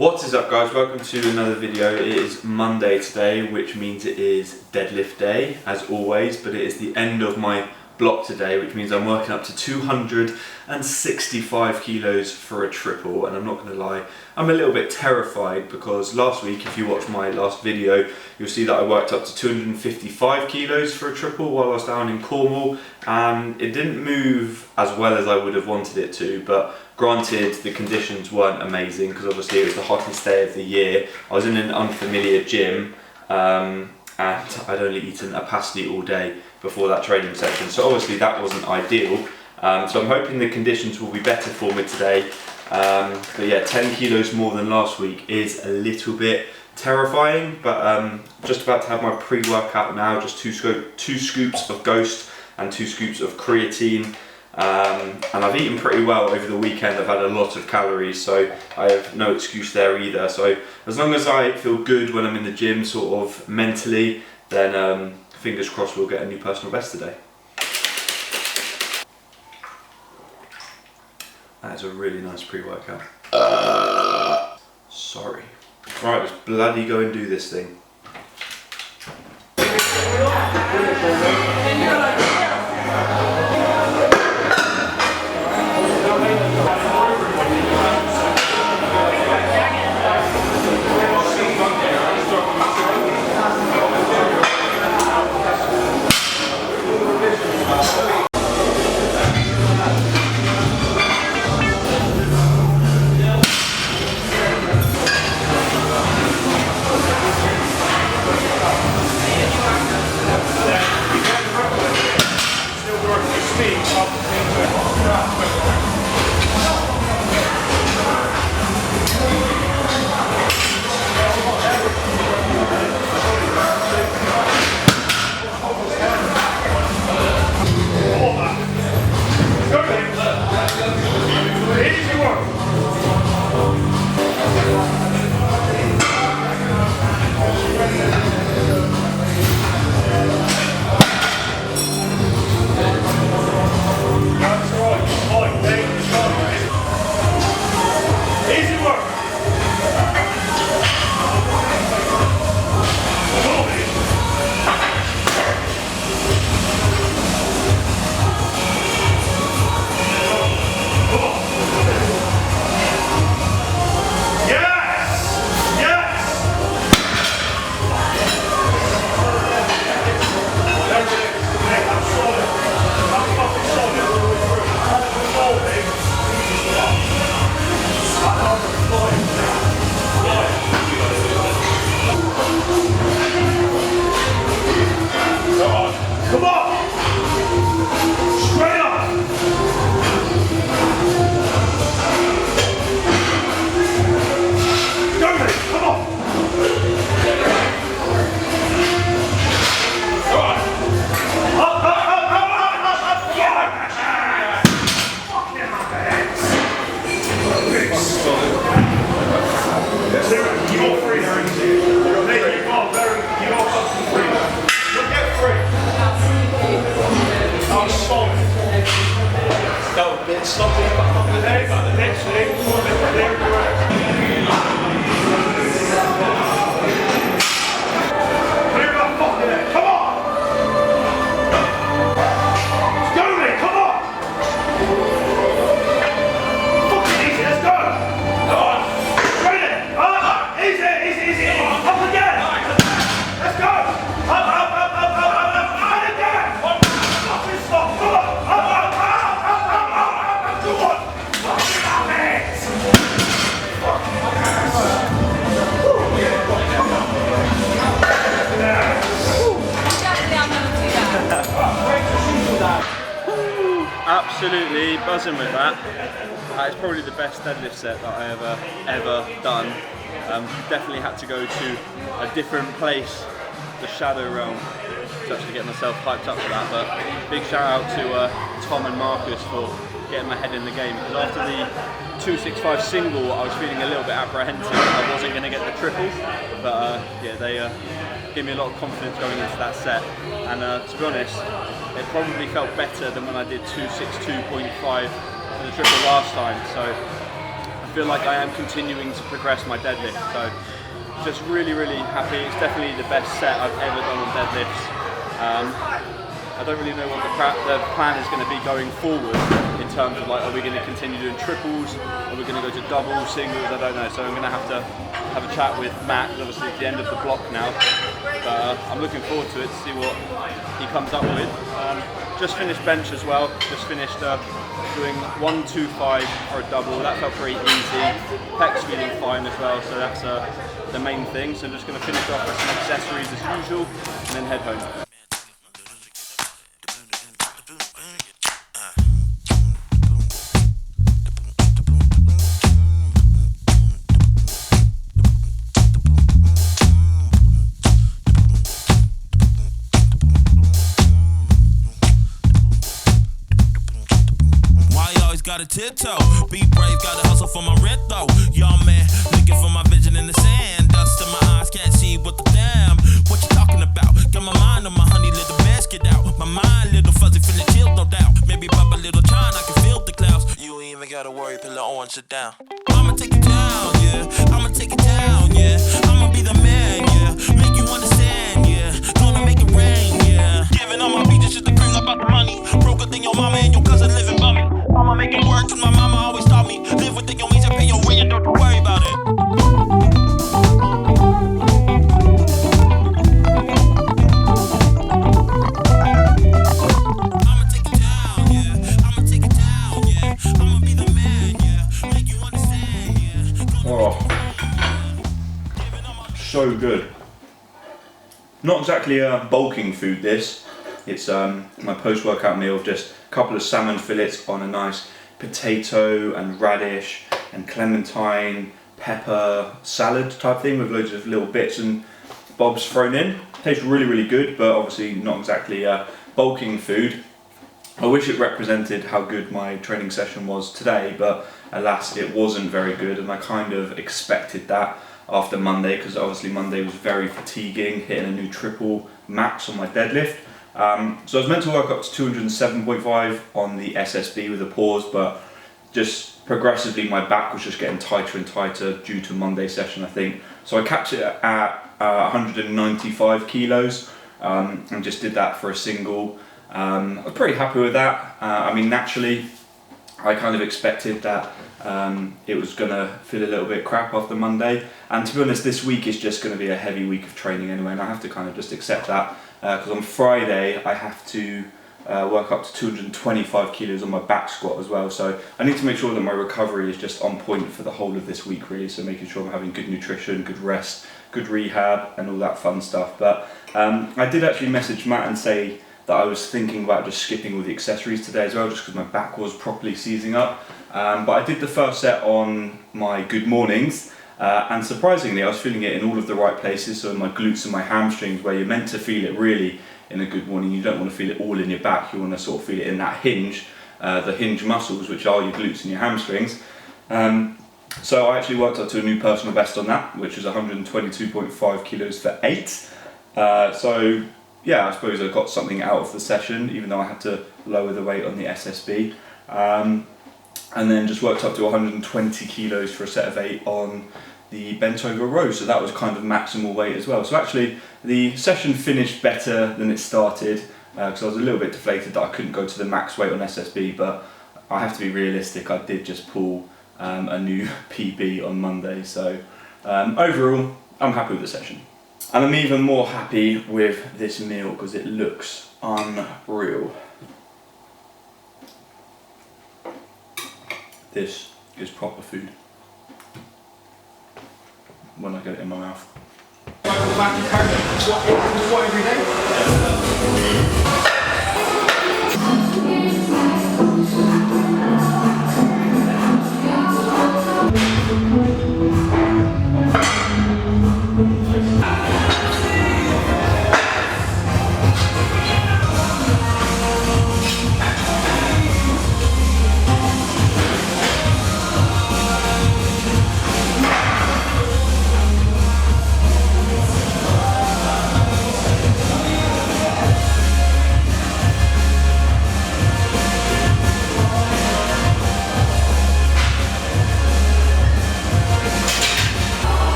What is up, guys? Welcome to another video. It is Monday today, which means it is deadlift day as always, but it is the end of my block today, which means I'm working up to 265 kilos for a triple. And I'm not going to lie, I'm a little bit terrified because last week, if you watched my last video, you'll see that I worked up to 255 kilos for a triple while I was down in Cornwall, and it didn't move as well as I would have wanted it to. But granted, the conditions weren't amazing because obviously it was the hottest day of the year. I was in an unfamiliar gym and I'd only eaten a pasty all day before that training session, so obviously that wasn't ideal. So I'm hoping the conditions will be better for me today. But yeah, 10 kilos more than last week is a little bit terrifying, but just about to have my pre-workout now, just two scoops of Ghost and 2 scoops of creatine. And I've eaten pretty well over the weekend. I've had a lot of calories, so I have no excuse there either. So as long as I feel good when I'm in the gym, sort of mentally, then fingers crossed we'll get a new personal best today. That is a really nice pre-workout. Sorry. Right, let's bloody go and do this thing. Absolutely buzzing with that. It's probably the best deadlift set that I ever done. Definitely had to go to a different place, the shadow realm, to actually get myself hyped up for that. But big shout out to Tom and Marcus for getting my head in the game, because after the 265 single I was feeling a little bit apprehensive that I wasn't going to get the triple, but yeah, they gave me a lot of confidence going into that set. And to be honest, it probably felt better than when I did 262.5 for the triple last time. So I feel like I am continuing to progress my deadlift. So just really, really happy. It's definitely the best set I've ever done on deadlifts. I don't really know what the plan is going to be going forward in terms of like, are we going to continue doing triples? Are we going to go to doubles, singles? I don't know. So I'm going to have a chat with Matt, obviously at the end of the block now. But I'm looking forward to it to see what he comes up with. Just finished bench as well. Just finished doing 1-2-5 for a double. That felt pretty easy. Pecs feeling fine as well. So that's the main thing. So I'm just going to finish off with some accessories as usual and then head home. Gotta tiptoe, be brave, gotta hustle for my rent though. Y'all man, looking for my vision in the sand. Dust in my eyes, can't see what the damn. What you talking about? Got my mind on my honey, let the basket out. My mind, little fuzzy, feeling chilled, no doubt. Maybe pop a little time, I can feel the clouds. You ain't even gotta worry, pillow on, sit down. I'ma take it down, yeah. I'ma take it down, yeah. I'ma be the man, yeah. Make you understand, yeah. Gonna make it rain, yeah. Giving all my beaches just to bring about the money. Broker than your mama and your cousin living by me. I'ma make it work, cause my mama always taught me. Live within your means and pay your rent, don't worry about it. I'ma take it down, yeah. I'ma take it down, yeah. I'ma be the man, yeah. Make you understand, yeah. Oh, so good. Not exactly a bulking food this. It's my post-workout meal of just a couple of salmon fillets on a nice potato and radish and clementine, pepper salad type thing with loads of little bits and bobs thrown in. Tastes really, really good, but obviously not exactly bulking food. I wish it represented how good my training session was today, but alas, it wasn't very good, and I kind of expected that after Monday, because obviously Monday was very fatiguing, hitting a new triple max on my deadlift. So I was meant to work up to 207.5 on the SSB with a pause, but just progressively my back was just getting tighter and tighter due to Monday's session, I think. So I capped it at 195 kilos and just did that for a single. I was pretty happy with that. I mean, naturally, I kind of expected that it was going to feel a little bit crap after Monday. And to be honest, this week is just going to be a heavy week of training anyway, and I have to kind of just accept that. Because on Friday I have to work up to 225 kilos on my back squat as well, so I need to make sure that my recovery is just on point for the whole of this week really, so making sure I'm having good nutrition, good rest, good rehab and all that fun stuff. But I did actually message Matt and say that I was thinking about just skipping all the accessories today as well, just because my back was properly seizing up. But I did the first set on my good mornings. And surprisingly, I was feeling it in all of the right places, so in my glutes and my hamstrings, where you're meant to feel it really in a good morning. You don't want to feel it all in your back, you want to sort of feel it in that hinge, the hinge muscles, which are your glutes and your hamstrings. So I actually worked up to a new personal best on that, which is 122.5 kilos for 8. So yeah, I suppose I got something out of the session, even though I had to lower the weight on the SSB. And then just worked up to 120 kilos for a set of 8 on the bent over row, so that was kind of maximal weight as well. So actually the session finished better than it started, because I was a little bit deflated that I couldn't go to the max weight on SSB, but I have to be realistic, I did just pull a new PB on Monday, so overall I'm happy with the session. And I'm even more happy with this meal because it looks unreal. This is proper food when I get it in my mouth. What every day?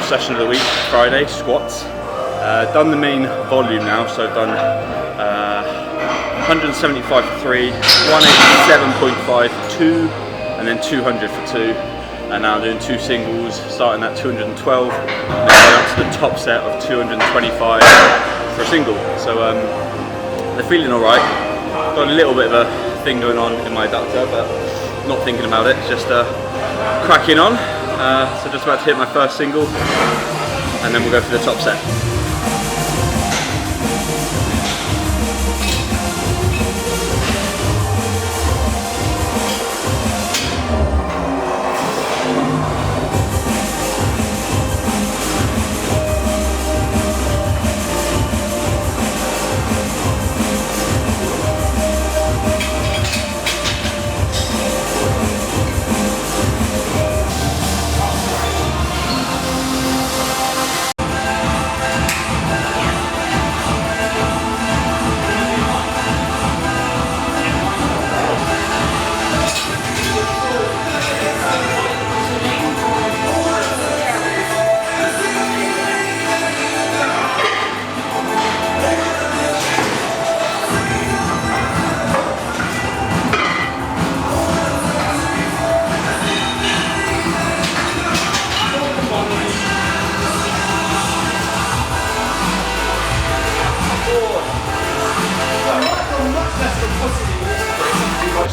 last session of the week, Friday, squats. Done the main volume now, so I've done 175 for 3, 187.5 for 2, and then 200 for 2. And now I'm doing 2 singles, starting at 212, and then going up to the top set of 225 for a single. So they're feeling alright. Got a little bit of a thing going on in my adductor, but not thinking about it, just cracking on. So just about to hit my first single, and then we'll go for the top set.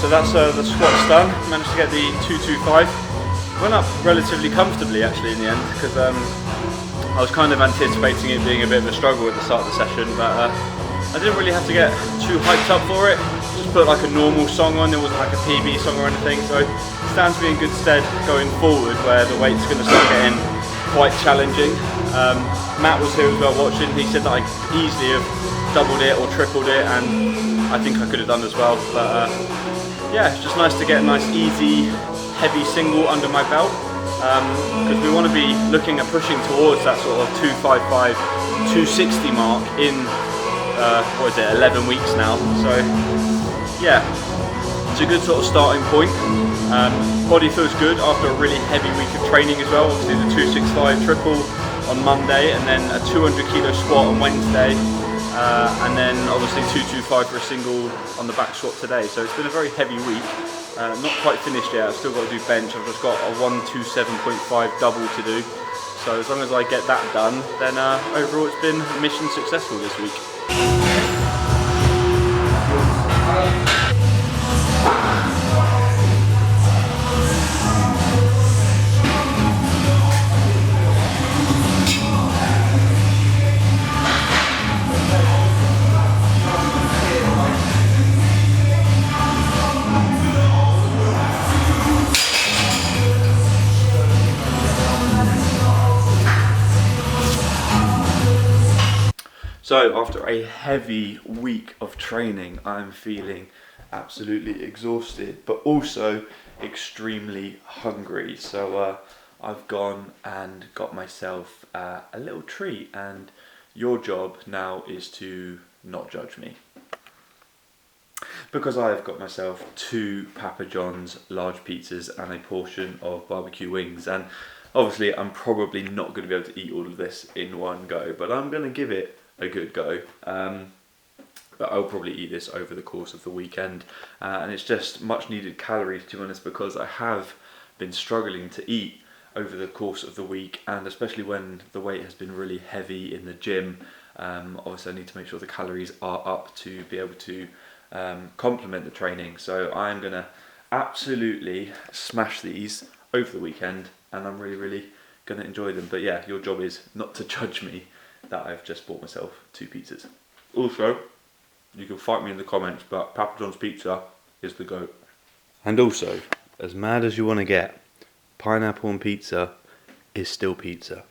So that's the squats done. Managed to get the 225. Went up relatively comfortably actually in the end, because I was kind of anticipating it being a bit of a struggle at the start of the session, but I didn't really have to get too hyped up for it. Just put like a normal song on, there wasn't like a PB song or anything, so it stands me in good stead going forward where the weight's going to start getting quite challenging. Matt was here as well watching. He said that I could easily have doubled it or tripled it, and I think I could have done as well, but yeah, it's just nice to get a nice easy heavy single under my belt, because we want to be looking at pushing towards that sort of 255, 260 mark in 11 weeks now. So yeah, it's a good sort of starting point. Body feels good after a really heavy week of training as well. Obviously the 265 triple on Monday, and then a 200 kilo squat on Wednesday. And then obviously 225 for a single on the back squat today. So it's been a very heavy week. Not quite finished yet. I've still got to do bench. I've just got a 127.5 double to do. So as long as I get that done, then overall it's been mission successful this week. So after a heavy week of training, I'm feeling absolutely exhausted, but also extremely hungry. So I've gone and got myself a little treat, and your job now is to not judge me. Because I have got myself 2 Papa John's large pizzas and a portion of barbecue wings, and obviously I'm probably not going to be able to eat all of this in one go, but I'm going to give it a good go. But I'll probably eat this over the course of the weekend, and it's just much needed calories, to be honest, because I have been struggling to eat over the course of the week, and especially when the weight has been really heavy in the gym. Obviously I need to make sure the calories are up to be able to complement the training. So I'm gonna absolutely smash these over the weekend, and I'm really gonna enjoy them. But yeah, your job is not to judge me that I've just bought myself 2 pizzas. Also, you can fight me in the comments, but Papa John's pizza is the GOAT. And also, as mad as you want to get, pineapple on pizza is still pizza.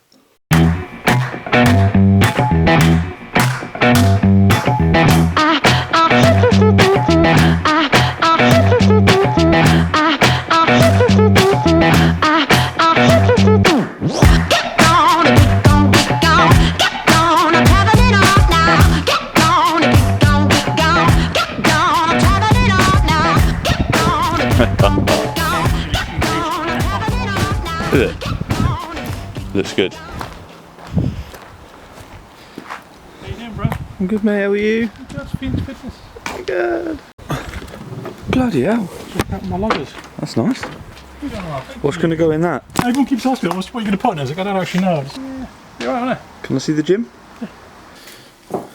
Looks good. I'm good, mate. How are you? That's Fiends Fitness. Good. Bloody hell. Check out my luggers. That's nice. What's going to go in that? Everyone keeps asking me, what are you going to put in? I was like, I don't actually know. Yeah, you're right, aren't Can I see the gym? I?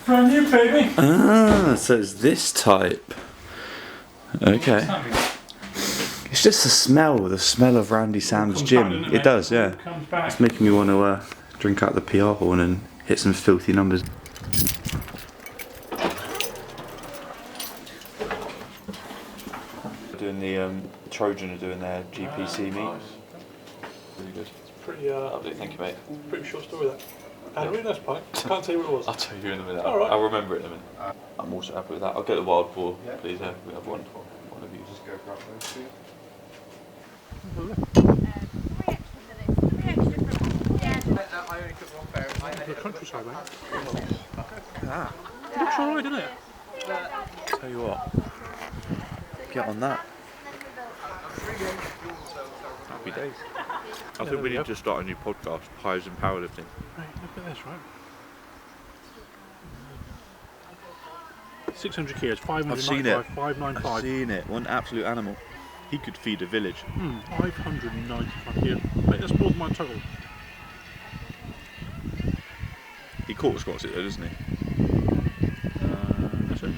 Brand new, baby. Ah, so it's this type. Okay. It's just the smell of Randy Sam's gym. It does, yeah. It's making me want to drink out the PR horn and hit some filthy numbers. Doing the Trojan are doing their GPC meet. Really good. Pretty, Lovely, thank you, mate. pretty short story that. And a really nice pint. Can't tell you what it was. I'll tell you in a minute. All right. I'll remember it in a minute. I'm also happy with that. I'll get the wild boar, please. We have one of you. Just go for The countryside, mate. Ah. It looks alright, doesn't it? Tell you what, get on that. Happy days. I think we need to start a new podcast, Highs and Powerlifting. Right, look at this, right? 600 kilos, 595, 595. I've seen it. One absolute animal. He could feed a village. 595 kilos. Mate, that's more than my total. He quarter squats it though, doesn't he? That's it.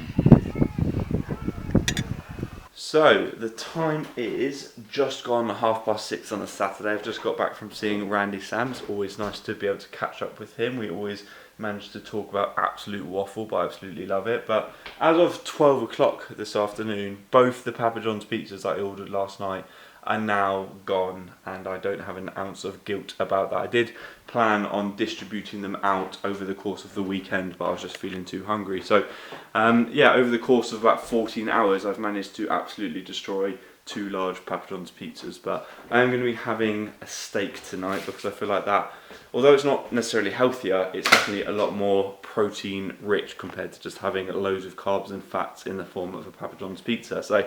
So the time is just gone 6:30 on a Saturday. I've just got back from seeing Randy Sam. It's always nice to be able to catch up with him. We always manage to talk about absolute waffle, but I absolutely love it. But as of 12 o'clock this afternoon, both the Papa John's pizzas that I ordered last night are now gone, and I don't have an ounce of guilt about that. I did plan on distributing them out over the course of the weekend, but I was just feeling too hungry. So yeah, over the course of about 14 hours I've managed to absolutely destroy 2 large Papa John's pizzas. But I am going to be having a steak tonight because I feel like that, although it's not necessarily healthier, it's definitely a lot more protein rich compared to just having loads of carbs and fats in the form of a Papa John's pizza. So I'm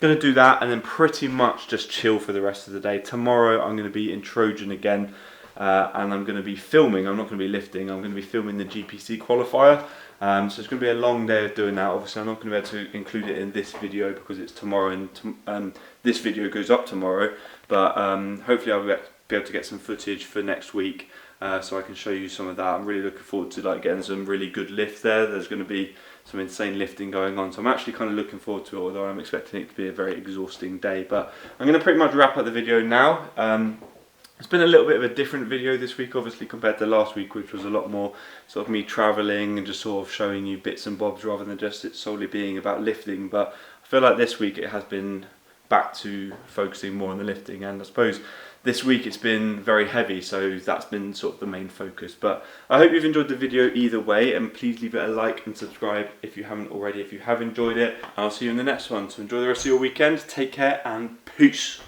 going to do that and then pretty much just chill for the rest of the day. Tomorrow I'm going to be in Trojan again, and I'm going to be filming. I'm not going to be lifting. I'm going to be filming the GPC qualifier. So it's going to be a long day of doing that. Obviously I'm not going to be able to include it in this video because it's tomorrow and this video goes up tomorrow, but hopefully I'll be able to get some footage for next week, so I can show you some of that. I'm really looking forward to getting some really good lift there. There's going to be some insane lifting going on, so I'm actually kind of looking forward to it, although I'm expecting it to be a very exhausting day. But I'm going to pretty much wrap up the video now. It's been a little bit of a different video this week, obviously, compared to last week, which was a lot more sort of me travelling and just sort of showing you bits and bobs rather than just it solely being about lifting. But I feel like this week it has been back to focusing more on the lifting, and I suppose this week it's been very heavy, so that's been sort of the main focus. But I hope you've enjoyed the video either way, and please leave it a like and subscribe if you haven't already, if you have enjoyed it. I'll see you in the next one. So enjoy the rest of your weekend, take care, and peace.